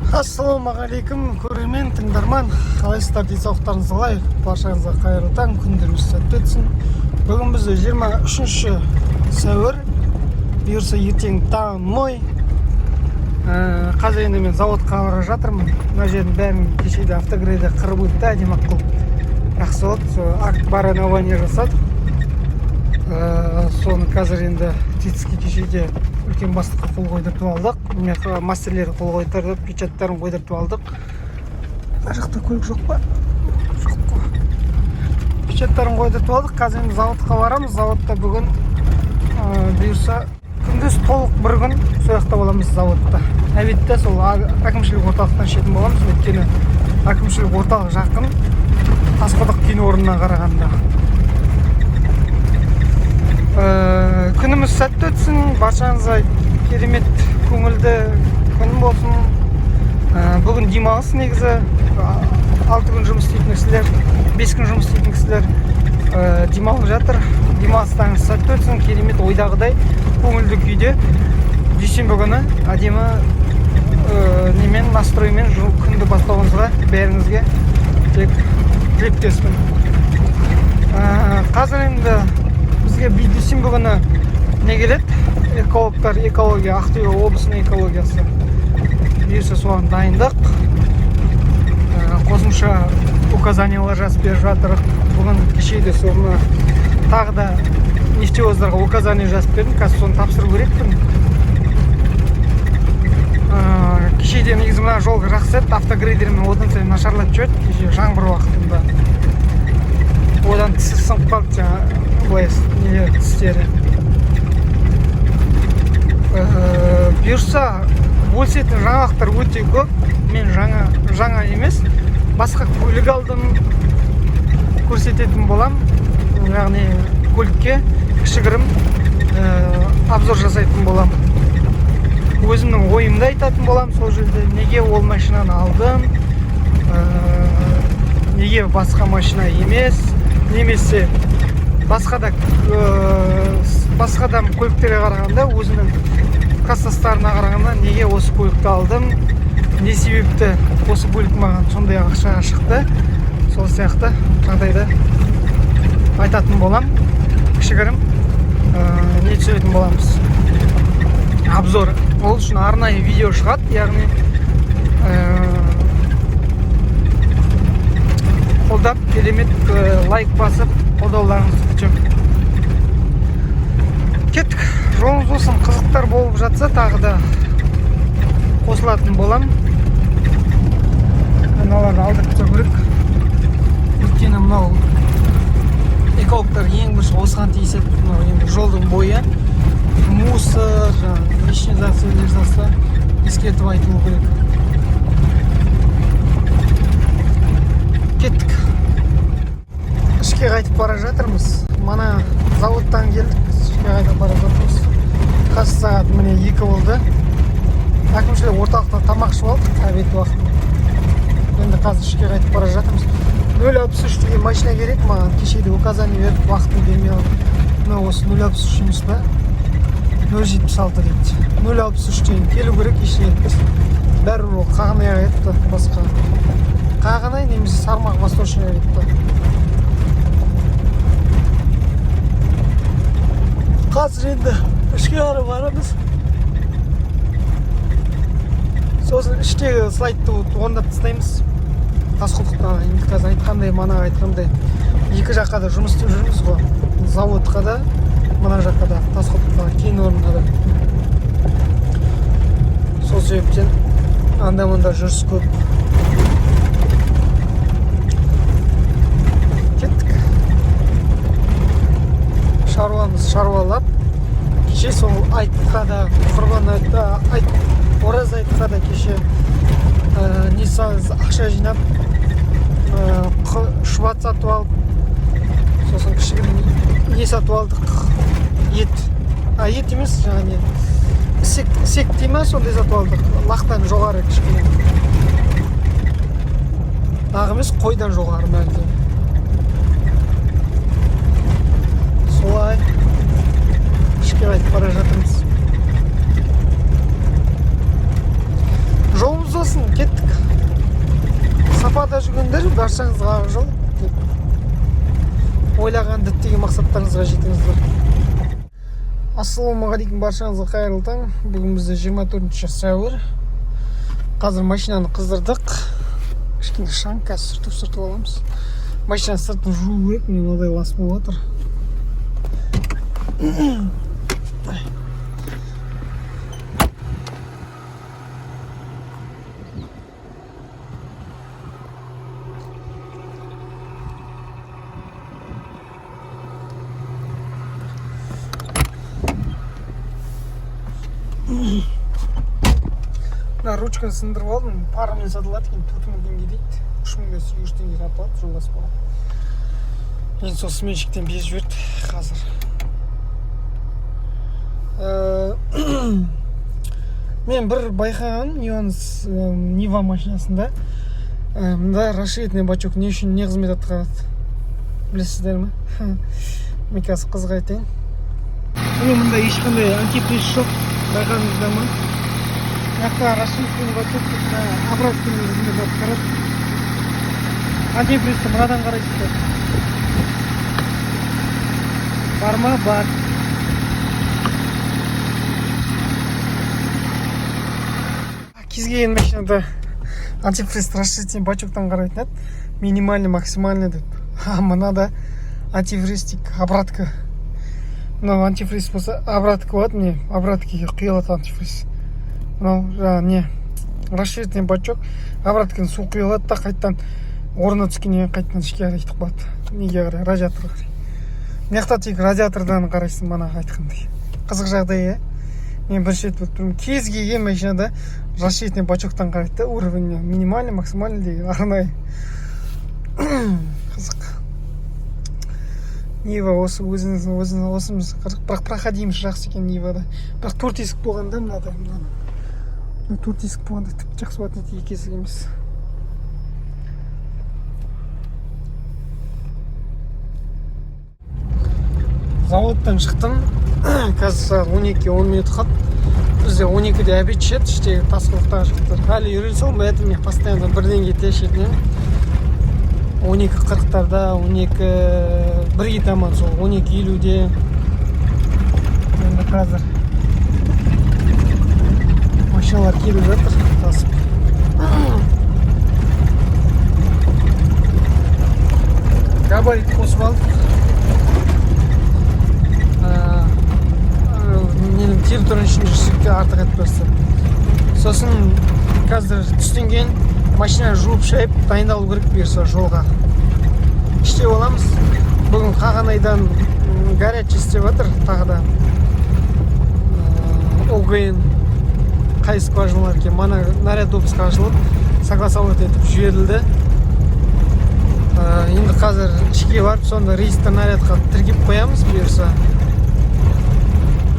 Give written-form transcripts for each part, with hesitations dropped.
Ассалаумағалейкум, көрермен тыңдарман, қалайсыздар, денсаулықтарыңыз қалай? Баршаңызға қайырлы таң, күндеріңіз сәтті өтсін. Бүгін біз 23 сәуір, бұйырса ертең тамой. Қазір енді мен заводқа бара жатырмын. Мына жердің бәрін кешеде автогрейді қырып өтті, әдемі қылып. Жақсы болды, акт баранование жасадық. Соны қазір енді тетіске кешеде үлкен бастыққа қол қойдыртып алдық. Мастерлер қол қойдыртып, печаттарын қойдыртып алдық. Ар жақта көлік жоқ па? Жоқ қой. Печаттарын қойдыртып алдық. Қазір енді заводқа барамыз. Заводта бүгін бұйырса күндіз толық бір күн сол жақта боламыз заводта. Әбетте сол әкімшілік орталықтан шетін боламыз. Өйткені әкімшілік орталық жақын Тасқұдық кен орнына қарағанда. Күніміз сәтті өтсін, баршаңызға керемет көңілді күн болсын. Бүгін демалыс негізі, 6 күн жұмыс істейтін кісілер, 5 күн жұмыс істейтін кісілер демалып жатыр. Демалыстарыңыз сәтті өтсін, керемет ойдағыдай көңілді күйде. Дүйсенбі күні әдемі немен, настроймен күнді бастауыңызға бәріңізге тек тілектеспін. Қазір енді бізге дүйсенбі күні не келеді? Экологтар, экология, Ақтөбе облысының экологиясы. Бұйырса соған дайындық. Қосымша указаниялар жазып беріп жатырық. Бүгін кешеде соны тағы да нефтевоздарға указание жазып бердім. Қазір соны тапсыру керекпін. Кешеде негізі мына жол жақсы еді, автогрейдермен одан сайын нашарлап жүреді. Кеше жаңбыр уақытында. Одан тісі сынып қалды жаңа нелер тістері. Бұйырса бөлісетін жаңалықтар өте көп. Мен жаңа емес, басқа көлік алдым көрсететін болам. Яғни көлікке кішігірім обзор жасайтын болам. Өзімнің ойымды айтатын болам сол жерде. Неге ол машинаны алдым, неге басқа машина емес, немесе басқадан көліктерге қарағанда, өзінің кассастарына қарағанда неге осы көлікті алдым, не себепті осы көлік маған сондай ақшаға шықты, сол сияқты жағдайда айтатын болам. Кішігірім не түсіретін боламыз, обзор. Ол үшін арнайы видео шығады, яғни қолдап, керемет лайк басып, қолдауларыңызды күтемін. Кеттік, жолымыз болсын, қызықтар болып жатса тағы да қосылатын болам. Мыналарды алдырып тұру керек. Өйткені мынау экологтар ең бірінші осыған тиіседі. Жолдың бойы мусор, лишний зат сөздер салса ескертіп айтылу керек. Кеттік. Ішке қайтып бара жатырмыз. Мана заводтан келдік. Ішке қайтып бара жатырмыз. Қазір сағат міне 2 болды. Әкімшілік орталықта тамақ ішіп алдық, обед уақытында. Енді қазір ішке қайтып бара жатырмыз. 063 деген машина керек маған. Кешеде указание беріп, уақытын бермей алдым. Мына осы 063 емес па? 076 дейді. 063 деген келу керек, ешіне етпес. Бәрі ол қағынайға етті, басқа. Қағынай немесе сармақ восточныйға етті. Қазір енді ішке қарай барамыз. Сосын іштегі слайдты орындап тастаймыз. Тасқұдықтан енді қазір айтқандай, мана айтқандай екі жаққа да жұмыс істеп жүрміз ғой. Заводқа да, мына жаққа да, Тасқұдықтағы кен орнына да. Сол себептен анда-мында жүріс көп. Кеттік. Шаруамыз шаруалап. Кеше сол айтқа да, құрбан айтта, ораз айтқа да кеше ақша жинап, шұбат сатып алып, сосын кішігірім не сатып алдық, ет. Ет емес, жаңа сек дейма, сондай сатып алдық. Лақтан жоғары кішігірім. Дағы емес, қойдан жоғары мәлде. Солай ішке қайтып бара жатырмыз. Жолымыз болсын, кеттік. сапада жүргендер баршаңызға ақ жол деп ойлаған діттеген мақсаттарыңызға жетіңіздер. Ассалаумағалейкум, баршаңызға қайырлы таң. Бүгін бізде 24 сәуір. Қазір машинаны қыздырдық. Кішкене шаң, қазір сүртіп аламыз. Машина сыртын жуу керек, міне мынадай лас болып жатыр. Ручканы сындырып алдым, парамен сатылады екен, 4000 теңге дейді. 3800 теңге сатылады, жолдас бала. Енді сол сменщиктен безіп жіберді қазір. Мен бір байқаған Нива машинасында мында расширительный бачок не үшін не қызмет атқарады, білесіздер ме? Мен қазір қызға айтайын. Мында ешқандай антифриз жоқ, байқадыңыздар ма? Жақта расширительный бачок образцымен қызмет атқарады. Антифризді мынадан қарайсыздар. Бар ма? Бар. Кез келген машинада антифриз расширительный бачоктан қарайтын еді. Минимальный, максимальный деп. Мынада антифриз тек обратка. Мынау антифриз болса, обратка болады, не обраткаға құйылады антифриз. Мынау жаңағы не расширительный бачок, обраткадан су құйылады да қайттан орнына түскеннен қайттан ішке қарайтып қояды. Неге қарай? Радиаторға қарай. Мына тек радиатордан қарайсың, мана айтқандай. Қызық жағдай, мен бір шет біліп тұрмын. Кез келген машинада расширительный бачоктан қарайды, уровень минимальный, максимальный деген арнайы. Қызық. Нива осы өзіміз бірақ проходимыз жақсы екен Нивада. Бірақ 4 есік болғанда мынада 4 есік болғанда тіпті жақсы болатын еді, екі есік емес. Заводтан шықтым. Қазір 12-10 минут қалды. Бізде 12-де обед ішеді, іштегі тасқұлықтағы жігіттер. Әлі үйрен салым, бәтім мен постоянно бірден кете шетінен. 12:40-тарда, 1-ге таман сол 12:50-де. Енді қазір машиналар келіп жатыр, тасып. Габарит қосып алдық. Менің территорияның ішінде жүрсекте артық етпесті. Сосын қазір түстен кейін машина жуып шайып дайындалу керек берсе жолға. Іште боламыз. Бүгін Қағанайдан горячий істеп жатыр тағы да. ОГН қай скважиналар екен, мана наряд допуск ашылып, согласовать етіп жіберілді. Енді қазір ішке барып, сонда рейстер нарядқа тіркеп қоямыз берсе.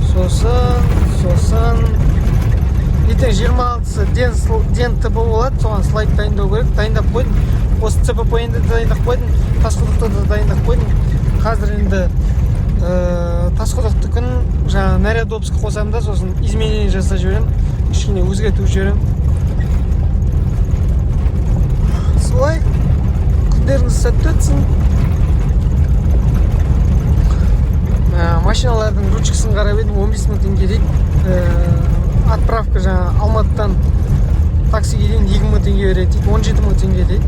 Сосын ертең 26-сы ден ТП болады, соған слайд дайындау керек. Дайындап қойдым. Осы ЦПП-ді дайындап қойдым, тасқұдықты да дайындап қойдым. Қазір енді тасқұдықты күн жаңа наряд допуск қосам да, сосын изменение жасап жіберем, кішкене өзгертіп жіберем. Солай күндеріңіз сәтті өтсін. Машиналардың ручкасын қарап едім, 15 мың теңге дейді. Отправка жаңа Алматыдан таксиге дейін 2 мың теңге береді дейді, 17 мың теңге дейді.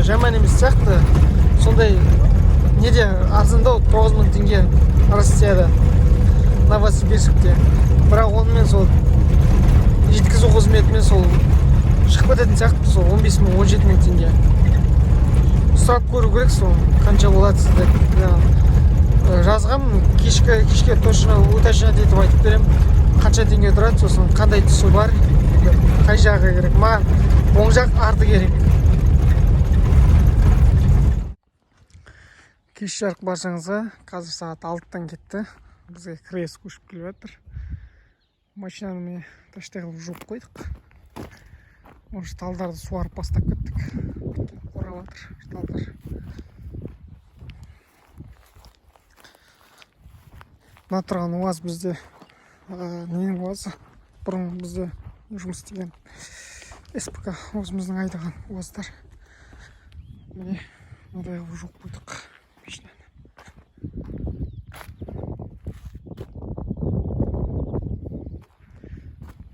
Жаман емес сияқты. Сондай неде арзандау 9 мың теңге Россияда, Новосибирскте. Бірақ онымен сол жеткізу қызметімен сол шығып кететін сияқты, сол 15 мың, 17 мың теңге. Сұрап көру керек, сол қанша болады сізде. Жазғам, кешке точно уточнять етіп айтып берем, қанша теңге тұрады, сосын қандай түсі бар, қай жағы керек. Маған оң жақ арты керек. Кеш жарық баршаңызға. Қазір сағат 6-тан кетті. Бізге кірес көшіп келіп жатыр. Машинаны мен таштай қылып жуып қойдық. Может, талдарды суарып бастап кеттік. Қорап жатыр талдар. Мына тұрған УАЗ бізде ненің УАЗы? Бұрын бізде жұмыс істеген СПК өзіміздің айдаған уаздар. Міне мынадай қылып жуып қойдық машинаны.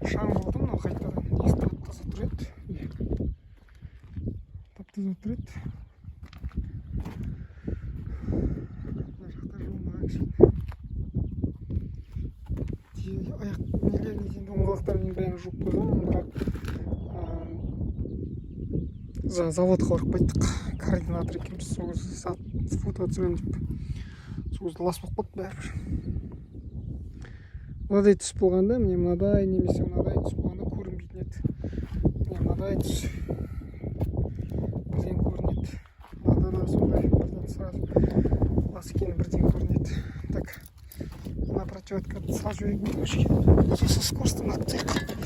Шаң болды мынау қайтадан. Есі тап-таза тұр еді. Тап-таза тұр еді. Мына жақта жуылмаған кішкене. Аяқ нелерін енді оңғалақтарын бәрін жуып қойғанмын, бірақ заводқа барып қайттық. Координатор екеуміз сол кезде фото түсіремін деп. Сол кезде лас болып қалды бәрібір. Мынадай түс болғанда, міне мынадай немесе мынадай түс болғанда көрінбейтін еді. Міне мынадай түс бірден көрінеді. Мынада да сондай бірден сразу лас екені бірден көрінеді. Так, на противоткат сажу егін көшке. Сосын скоростың аттайық.